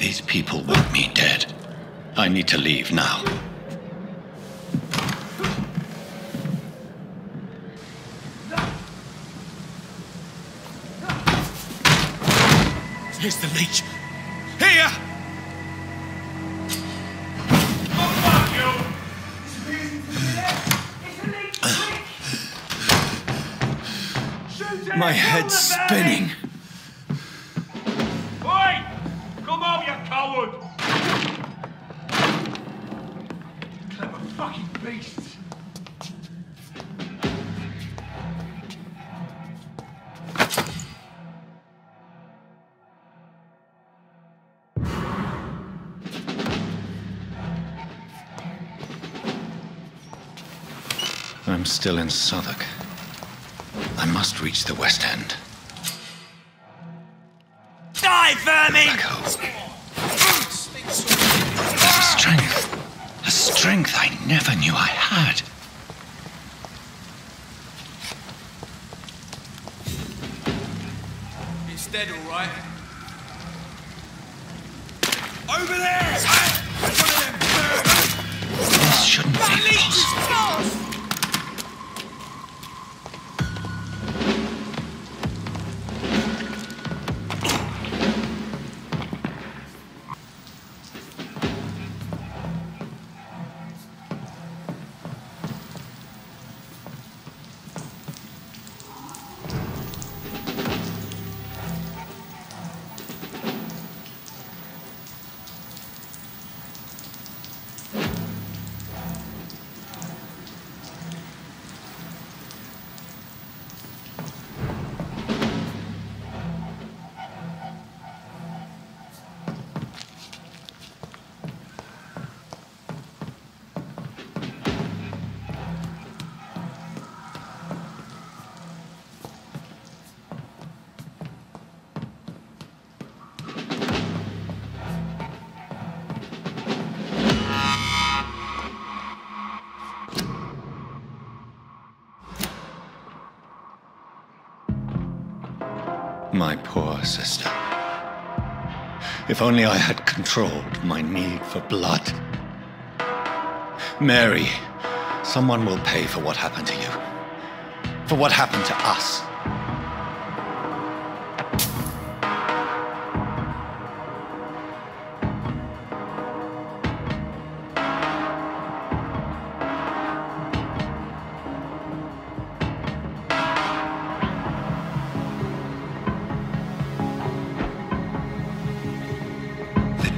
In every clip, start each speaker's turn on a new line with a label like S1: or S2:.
S1: These people want me dead. I need to leave now.
S2: Here's the leech. Here! My head's spinning.
S3: Oi! Come on, you coward! Clever fucking beasts.
S1: I'm still in Southwark. I must reach the West End.
S2: Die, vermin!
S1: Back home. A strength I never knew I had.
S2: It's dead, all right. Over there! One of them!
S1: This shouldn't be possible. My poor sister. If only I had controlled my need for blood. Mary, someone will pay for what happened to you. For what happened to us.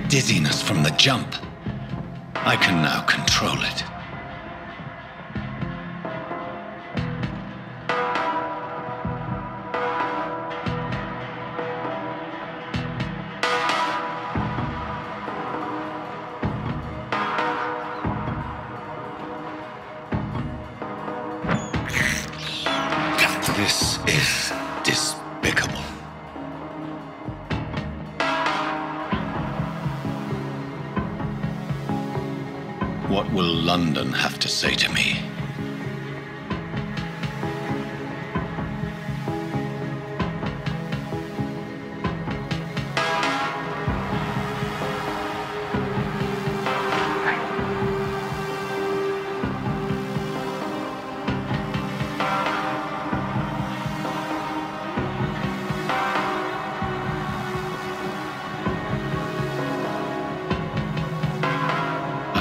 S1: Dizziness from the jump. I can now control it. This is despicable. What will London have to say to me?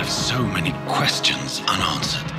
S1: So many questions unanswered.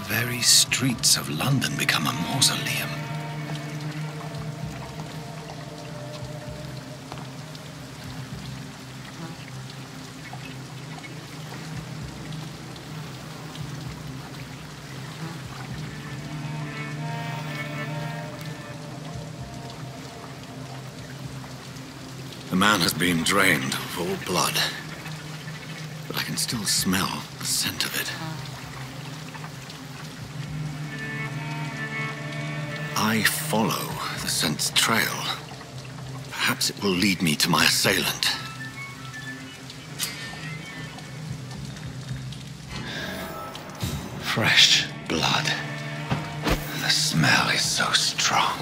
S1: Very streets of London become a mausoleum. The man has been drained of all blood, but I can still smell the scent of it. I follow the scent's trail. Perhaps it will lead me to my assailant. Fresh blood. The smell is so strong.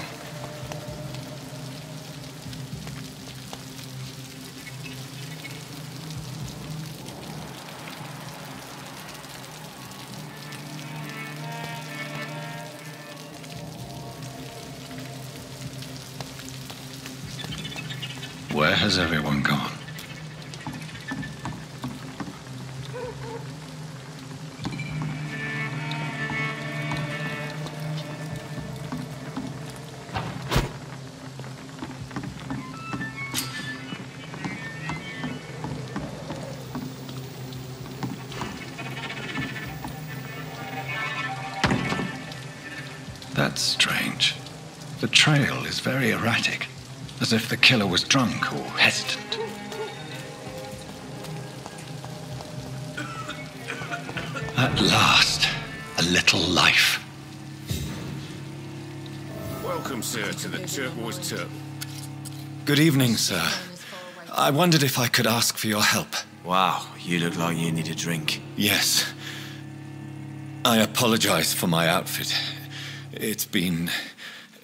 S1: Where has everyone gone? That's strange. The trail is very erratic, as if the killer was drunk or hesitant. At last, a little life.
S4: Welcome, sir, to the Turquoise Turp.
S1: Good evening, sir. I wondered if I could ask for your help.
S5: Wow, you look like you need a drink.
S1: Yes. I apologize for my outfit. It's been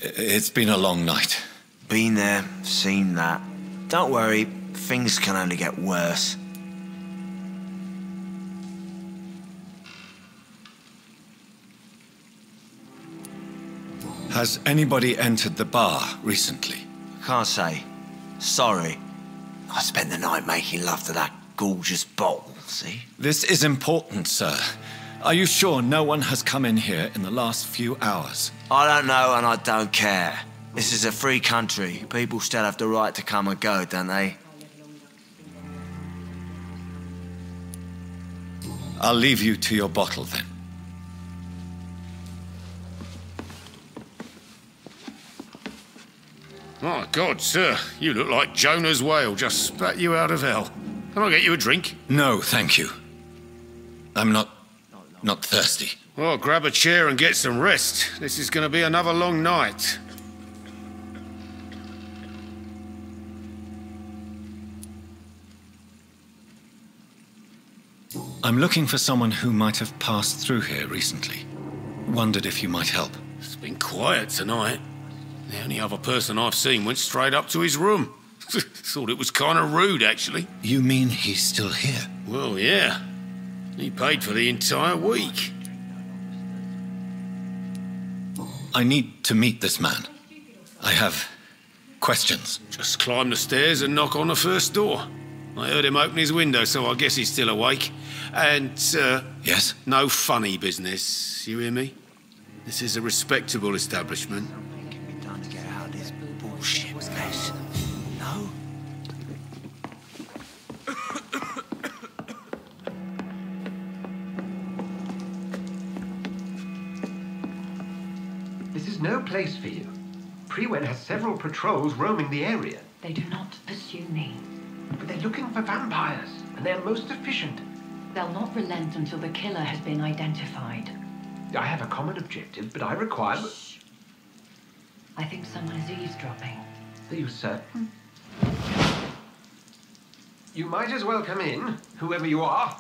S1: a long night.
S5: Been there, seen that. Don't worry, things can only get worse.
S1: Has anybody entered the bar recently?
S5: Can't say. Sorry. I spent the night making love to that gorgeous bottle, see?
S1: This is important, sir. Are you sure no one has come in here in the last few hours?
S5: I don't know and I don't care. This is a free country. People still have the right to come and go, don't they?
S1: I'll leave you to your bottle then.
S4: My God, sir, you look like Jonah's whale just spat you out of hell. Can I get you a drink?
S1: No, thank you. I'm not thirsty.
S4: Well, grab a chair and get some rest. This is going to be another long night.
S1: I'm looking for someone who might have passed through here recently. Wondered if you might help.
S4: It's been quiet tonight. The only other person I've seen went straight up to his room. Thought it was kind of rude, actually.
S1: You mean he's still here?
S4: Well, yeah. He paid for the entire week.
S1: I need to meet this man. I have questions.
S4: Just climb the stairs and knock on the first door. I heard him open his window, so I guess he's still awake. And,
S1: Yes?
S4: no funny business, you hear me? This is a respectable establishment.
S5: We're trying to get out of this bullshit mess. No?
S6: This is no place for you. Prewen has several patrols roaming the area.
S7: They do not pursue me.
S6: But they're looking for vampires, and they're most efficient.
S7: They'll not relent until the killer has been identified.
S6: I have a common objective, but I require...
S7: Shh. I think someone is eavesdropping.
S6: Are you certain? You might as well come in, whoever you are.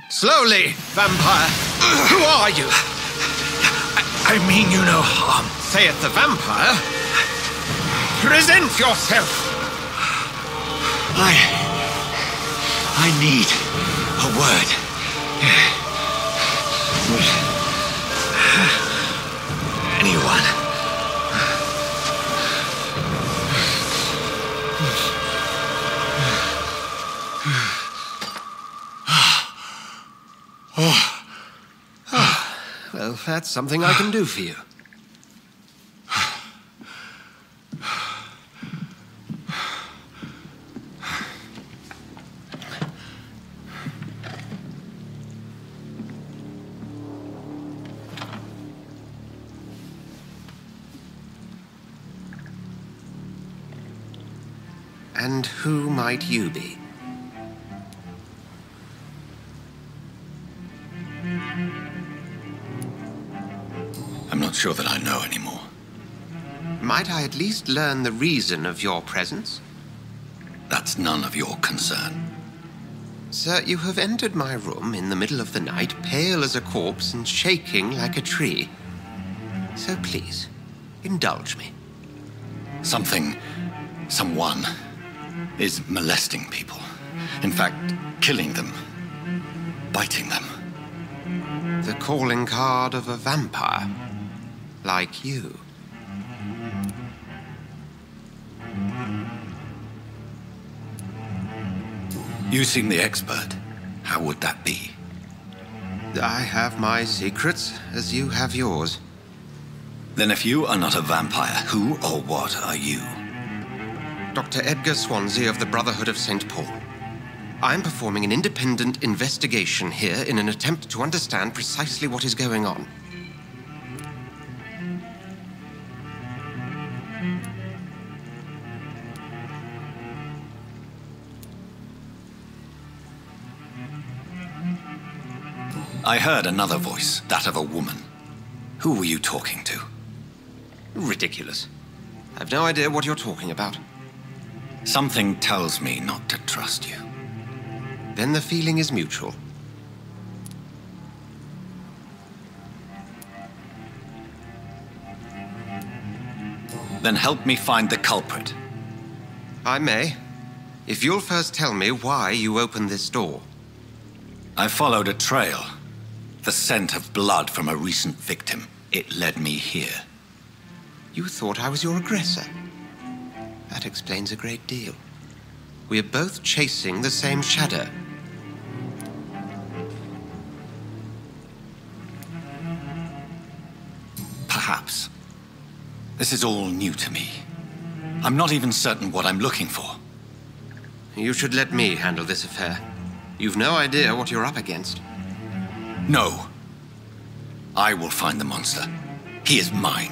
S1: Slowly, vampire! Who are you? I mean you no harm.
S6: Saith the vampire. Present yourself!
S1: I need a word. Anyone.
S6: Well, that's something I can do for you.
S8: And who might you be?
S1: I'm not sure that I know anymore.
S8: Might I at least learn the reason of your presence?
S1: That's none of your concern.
S8: Sir, you have entered my room in the middle of the night, pale as a corpse and shaking like a tree. So please, indulge me.
S1: Someone is molesting people. In fact, killing them. Biting them.
S8: The calling card of a vampire. Like you.
S1: You seem the expert. How would that be?
S8: I have my secrets, as you have yours.
S1: Then if you are not a vampire, who or what are you?
S8: Dr. Edgar Swansea of the Brotherhood of St. Paul. I'm performing an independent investigation here in an attempt to understand precisely what is going on.
S1: I heard another voice, that of a woman. Who were you talking to?
S8: Ridiculous. I've no idea what you're talking about.
S1: Something tells me not to trust you.
S8: Then the feeling is mutual.
S1: Then help me find the culprit.
S8: I may, if you'll first tell me why you opened this door.
S1: I followed a trail. The scent of blood from a recent victim. It led me here.
S8: You thought I was your aggressor. That explains a great deal. We're both chasing the same shadow.
S1: Perhaps. This is all new to me. I'm not even certain what I'm looking for.
S8: You should let me handle this affair. You've no idea what you're up against.
S1: No. I will find the monster. He is mine.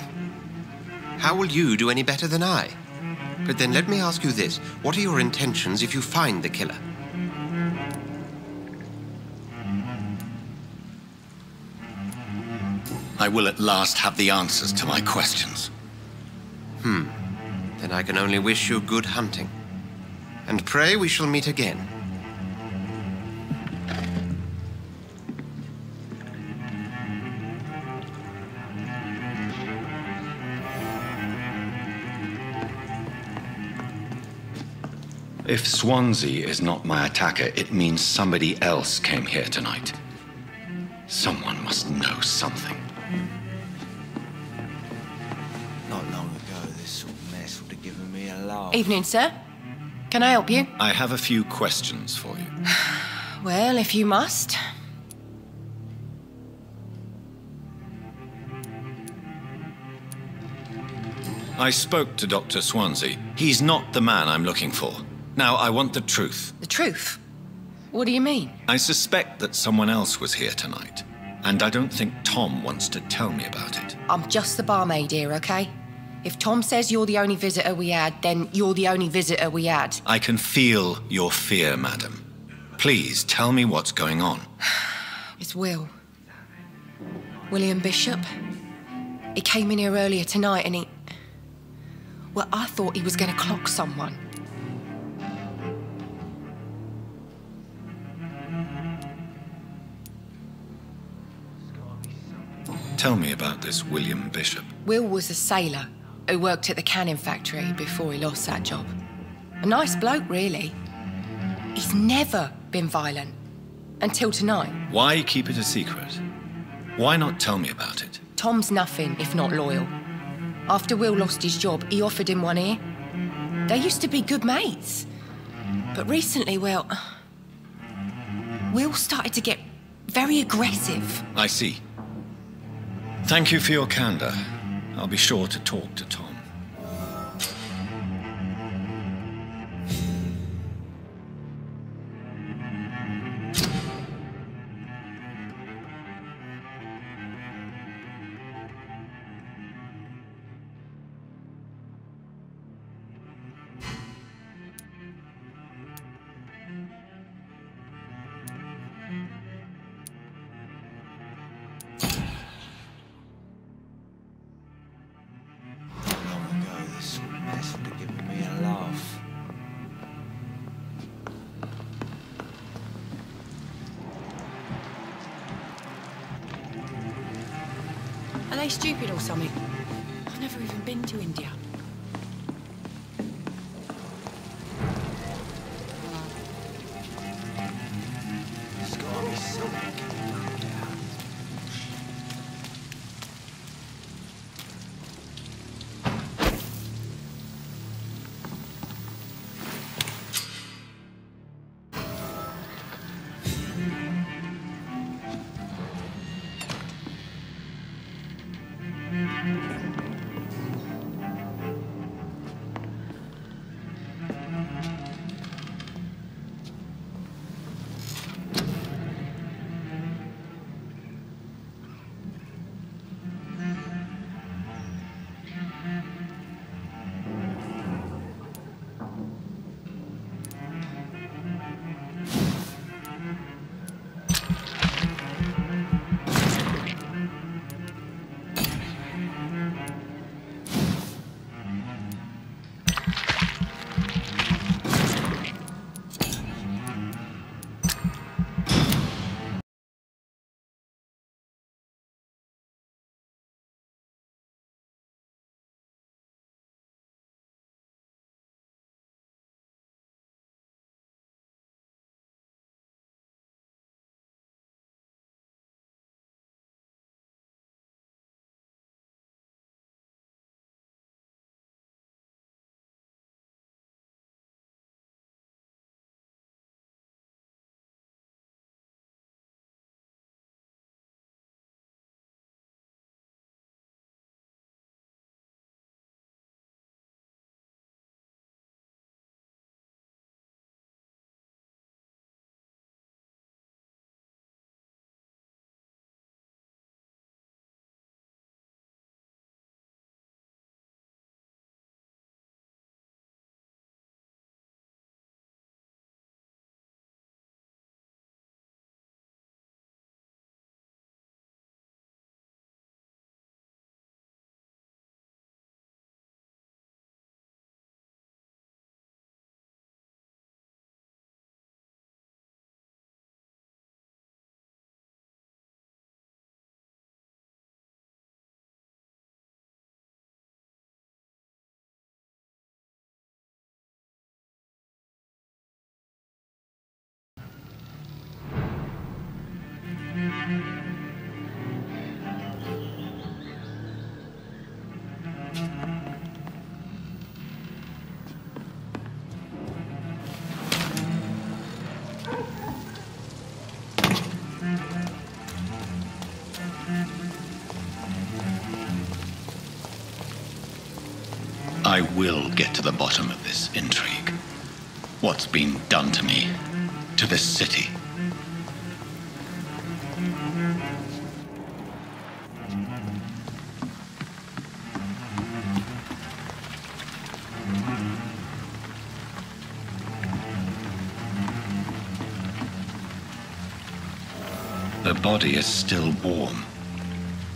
S8: How will you do any better than I? But then let me ask you this. What are your intentions if you find the killer?
S1: I will at last have the answers to my questions.
S8: Then I can only wish you good hunting. And pray we shall meet again.
S1: If Swansea is not my attacker, it means somebody else came here tonight. Someone must know something.
S5: Not long ago, this sort of mess would have given me a laugh.
S9: Evening, sir. Can I help you?
S1: I have a few questions for you.
S9: Well, if you must.
S1: I spoke to Dr. Swansea. He's not the man I'm looking for. Now, I want the truth.
S9: The truth? What do you mean?
S1: I suspect that someone else was here tonight, and I don't think Tom wants to tell me about it.
S9: I'm just the barmaid here, okay? If Tom says you're the only visitor we had, then you're the only visitor we had.
S1: I can feel your fear, madam. Please, tell me what's going on.
S9: It's Will. William Bishop. He came in here earlier tonight and he... Well, I thought he was going to clock someone.
S1: Tell me about this William Bishop.
S9: Will was a sailor who worked at the canning factory before he lost that job. A nice bloke, really. He's never been violent. Until tonight.
S1: Why keep it a secret? Why not tell me about it?
S9: Tom's nothing if not loyal. After Will lost his job, he offered him one here. They used to be good mates. But recently, well... Will started to get very aggressive.
S1: I see. Thank you for your candor. I'll be sure to talk to Tom.
S9: stupid or something? I've never even been to India.
S5: There's gotta be something.
S1: I will get to the bottom of this intrigue. What's been done to me, to this city. The body is still warm.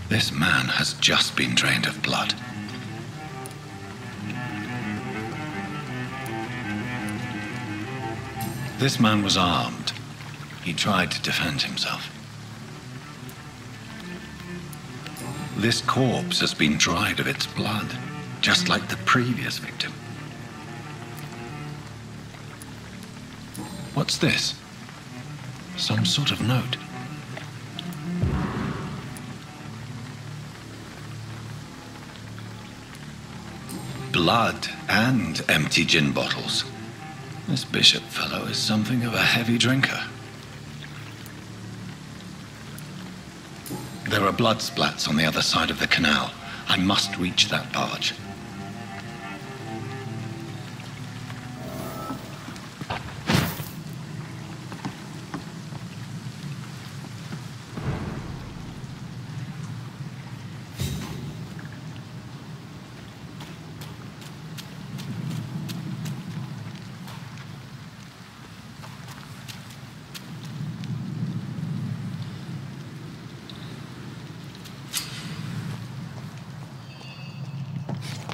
S1: This man has just been drained of blood. This man was armed. He tried to defend himself. This corpse has been dried of its blood, just like the previous victim. What's this? Some sort of note. Blood and empty gin bottles. This bishop fellow is something of a heavy drinker. There are blood splats on the other side of the canal. I must reach that barge.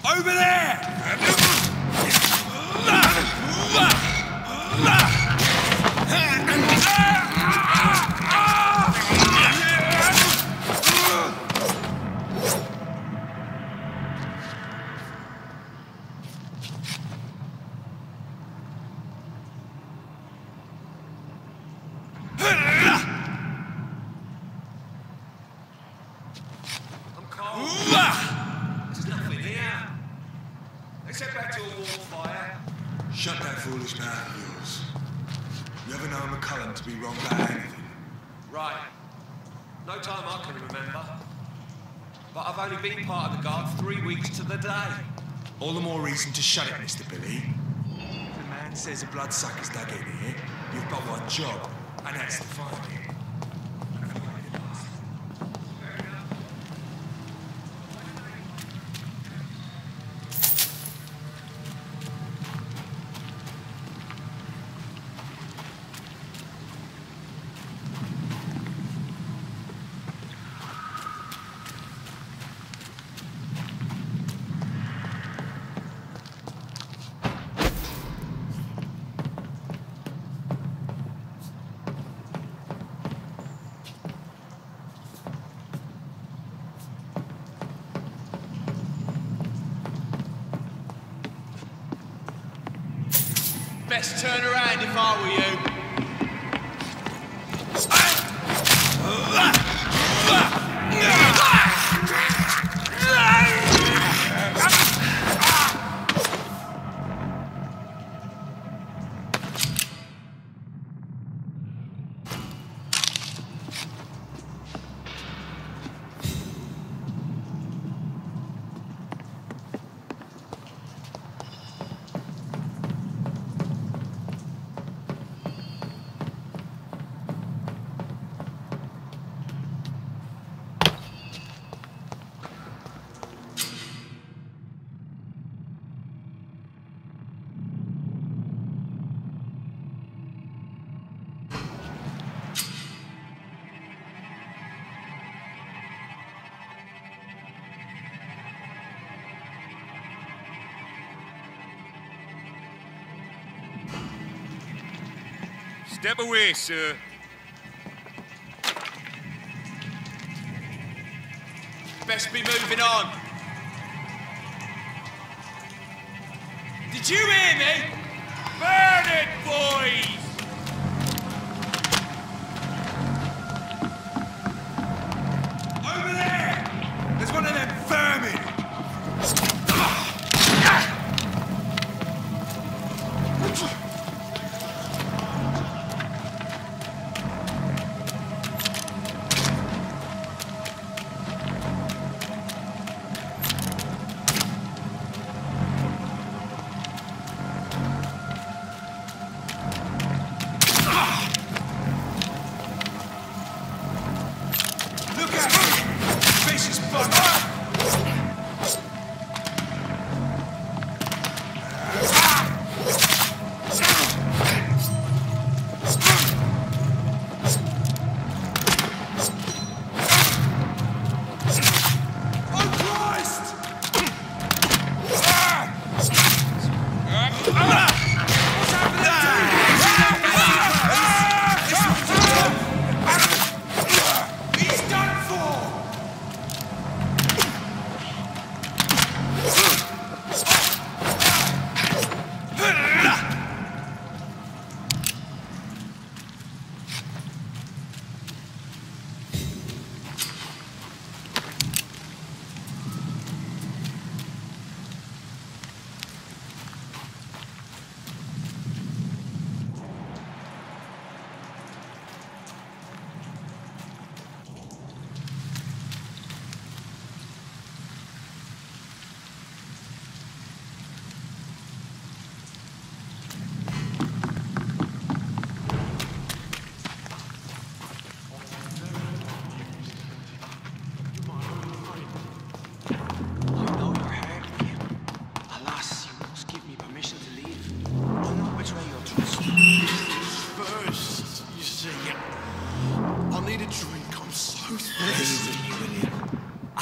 S2: Over there! Let's head back to a warm fire.
S3: Shut that foolish mouth of yours. You ever known McCullum to be wrong about anything?
S2: Right. No time I can remember. But I've only been part of the guard 3 weeks to the day.
S3: All the more reason to shut it, Mr. Billy. If the man says a bloodsucker's dug in here, you've got one job, and that's to find him.
S2: Best turn around if I were you.
S3: Step away, sir.
S2: Best be moving on. Did you hear me?
S3: Burn it, boys!
S2: Over there!
S3: There's one of them vermin!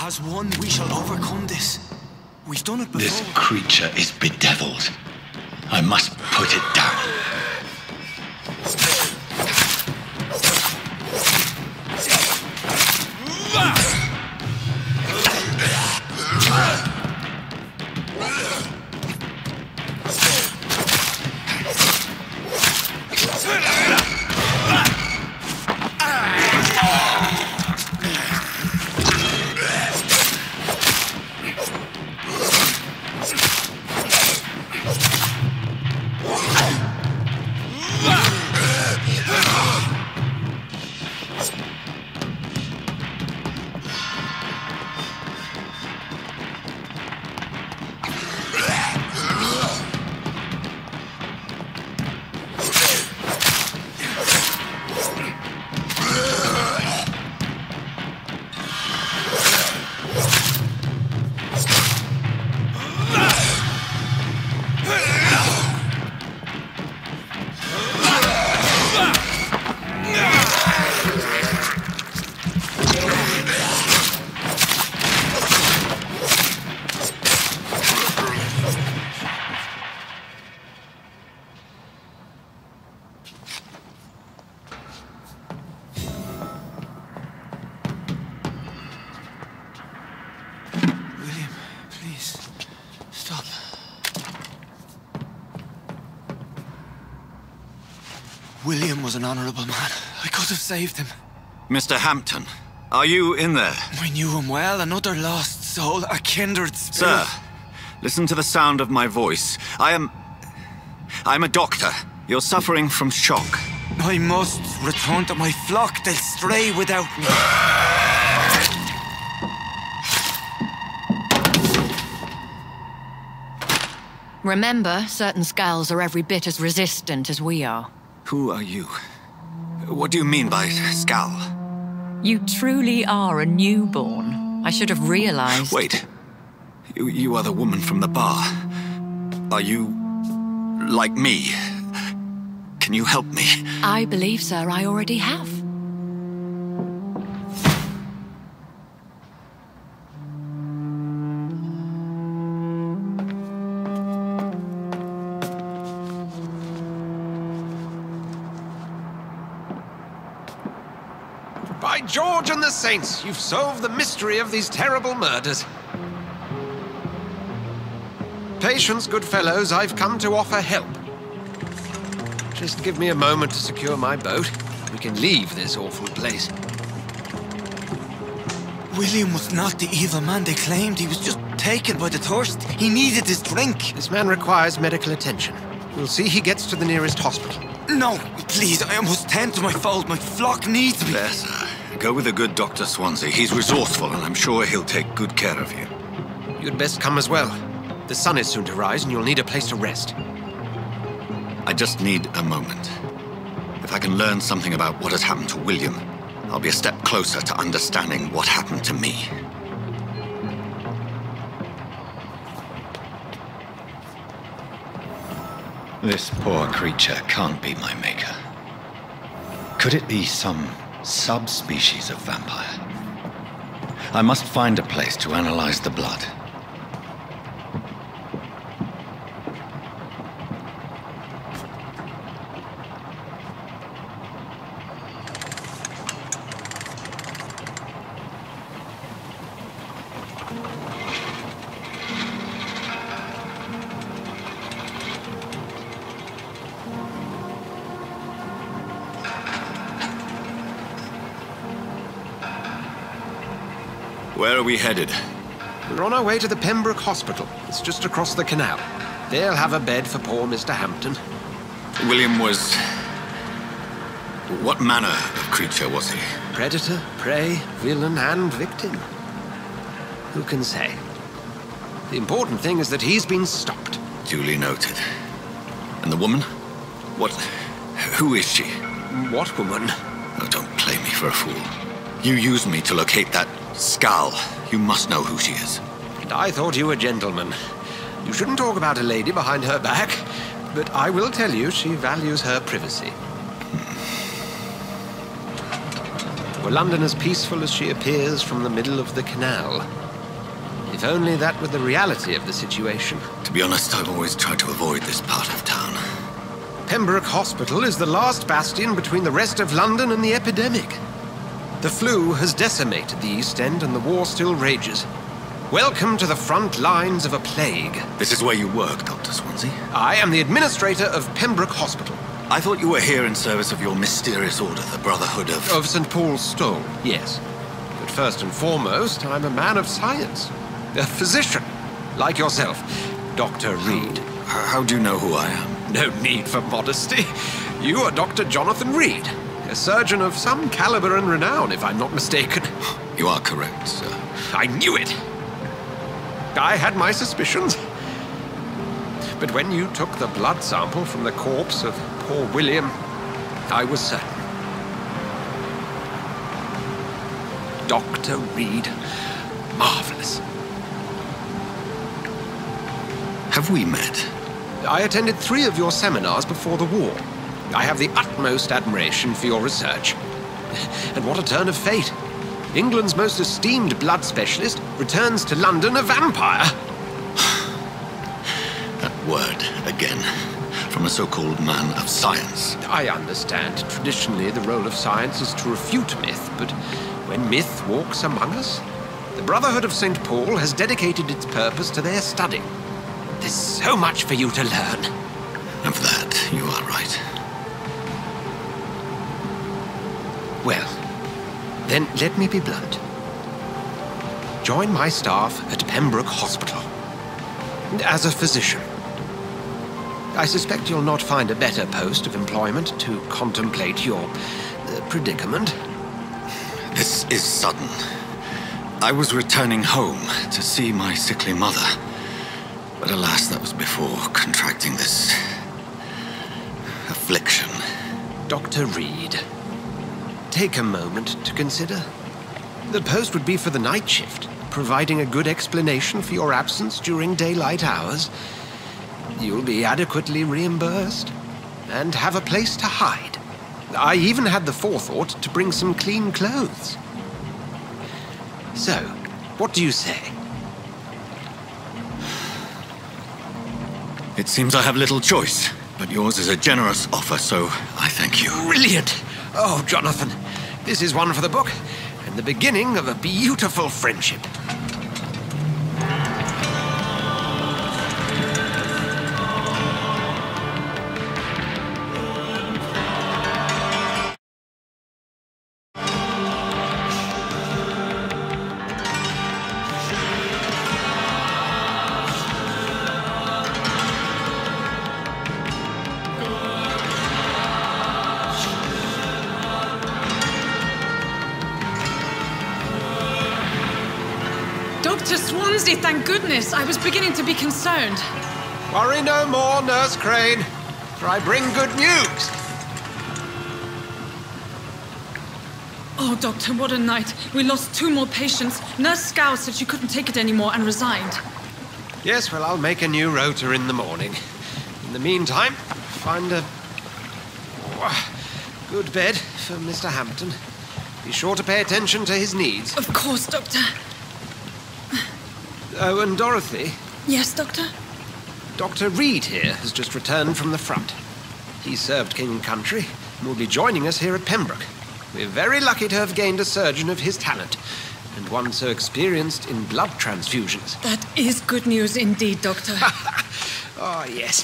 S5: As one, we shall overcome this. We've done it before.
S1: This creature is bedeviled. I must put it down.
S5: William was an honourable man. I could have saved him.
S1: Mr. Hampton, are you in there?
S5: I knew him well, another lost soul, a kindred spirit.
S1: Sir, listen to the sound of my voice. I'm a doctor. You're suffering from shock.
S5: I must return to my flock. They'll stray without me.
S10: Remember, certain skulls are every bit as resistant as we are.
S1: Who are you? What do you mean by skull?
S10: You truly are a newborn. I should have realized.
S1: Wait. You are the woman from the bar. Are you like me? Can you help me?
S10: I believe, sir, I already have.
S8: By George and the Saints, you've solved the mystery of these terrible murders. Patience, good fellows, I've come to offer help. Just give me a moment to secure my boat. We can leave this awful place.
S5: William was not the evil man they claimed. He was just taken by the thirst. He needed his drink.
S8: This man requires medical attention. We'll see he gets to the nearest hospital.
S5: No, please, I must tend to my fold. My flock needs me.
S1: There, sir. Go with the good Dr. Swansea. He's resourceful, and I'm sure he'll take good care of you.
S8: You'd best come as well. The sun is soon to rise, and you'll need a place to rest.
S1: I just need a moment. If I can learn something about what has happened to William, I'll be a step closer to understanding what happened to me. This poor creature can't be my maker. Could it be some subspecies of vampire? I must find a place to analyze the blood. Where are we headed?
S8: We're on our way to the Pembroke Hospital. It's just across the canal. They'll have a bed for poor Mr. Hampton.
S1: William was... What manner of creature was he?
S8: Predator, prey, villain, and victim. Who can say? The important thing is that he's been stopped.
S1: Duly noted. And the woman? What... Who is she?
S8: What woman?
S1: Oh, don't play me for a fool. You used me to locate that skull. You must know who she is.
S8: And I thought you a gentleman. You shouldn't talk about a lady behind her back, but I will tell you she values her privacy. Were London as peaceful as she appears from the middle of the canal? If only that were the reality of the situation.
S1: To be honest, I've always tried to avoid this part of town.
S8: Pembroke Hospital is the last bastion between the rest of London and the epidemic. The flu has decimated the East End and the war still rages. Welcome to the front lines of a plague.
S1: This is where you work, Dr. Swansea?
S8: I am the administrator of Pembroke Hospital.
S1: I thought you were here in service of your mysterious order, the Brotherhood of...
S8: Of St. Paul's Stole, yes. But first and foremost, I'm a man of science. A physician, like yourself, Dr. Reid.
S1: How do you know who I am?
S8: No need for modesty. You are Dr. Jonathan Reid, a surgeon of some caliber and renown, if I'm not mistaken.
S1: You are correct, sir.
S8: I knew it. I had my suspicions. But when you took the blood sample from the corpse of poor William, I was certain. Dr. Reid, marvelous.
S1: Have we met?
S8: I attended 3 of your seminars before the war. I have the utmost admiration for your research. And what a turn of fate. England's most esteemed blood specialist returns to London a vampire.
S1: That word, again, from a so-called man of science.
S8: I understand. Traditionally, the role of science is to refute myth, but when myth walks among us, the Brotherhood of St. Paul has dedicated its purpose to their study. There's so much for you to learn.
S1: Of that, you are right.
S8: Well, then let me be blunt. Join my staff at Pembroke Hospital as a physician. I suspect you'll not find a better post of employment to contemplate your predicament.
S1: This is sudden. I was returning home to see my sickly mother. But alas, that was before contracting this affliction.
S8: Dr. Reid, take a moment to consider. The post would be for the night shift, providing a good explanation for your absence during daylight hours. You'll be adequately reimbursed and have a place to hide. I even had the forethought to bring some clean clothes. So, what do you say?
S1: It seems I have little choice, but yours is a generous offer, so I thank you.
S8: Brilliant! Oh, Jonathan, this is one for the book, and the beginning of a beautiful friendship.
S11: Dr. Swansea, thank goodness. I was beginning to be concerned.
S8: Worry no more, Nurse Crane, for I bring good news.
S11: Oh, Doctor, what a night. We lost 2 more patients. Nurse Scow said she couldn't take it anymore and resigned.
S8: Yes, well, I'll make a new rota in the morning. In the meantime, find a good bed for Mr. Hampton. Be sure to pay attention to his needs.
S11: Of course, Doctor.
S8: Oh, and Dorothy?
S11: Yes, Doctor?
S8: Dr. Reid here has just returned from the front. He served King and Country and will be joining us here at Pembroke. We're very lucky to have gained a surgeon of his talent, and one so experienced in blood transfusions.
S11: That is good news indeed, Doctor.
S8: Oh, yes.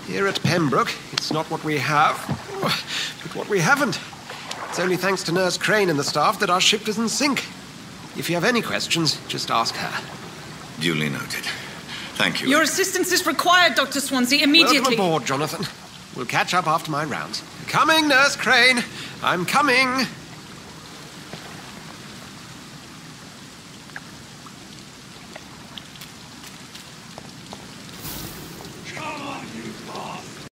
S8: Here at Pembroke, it's not what we have, but what we haven't. It's only thanks to Nurse Crane and the staff that our ship doesn't sink. If you have any questions, just ask her.
S1: Duly noted. Thank you.
S11: Your assistance is required, Dr. Swansea, immediately.
S8: Welcome aboard, Jonathan. We'll catch up after my rounds. Coming, Nurse Crane. I'm coming.
S3: Come on, you bastard!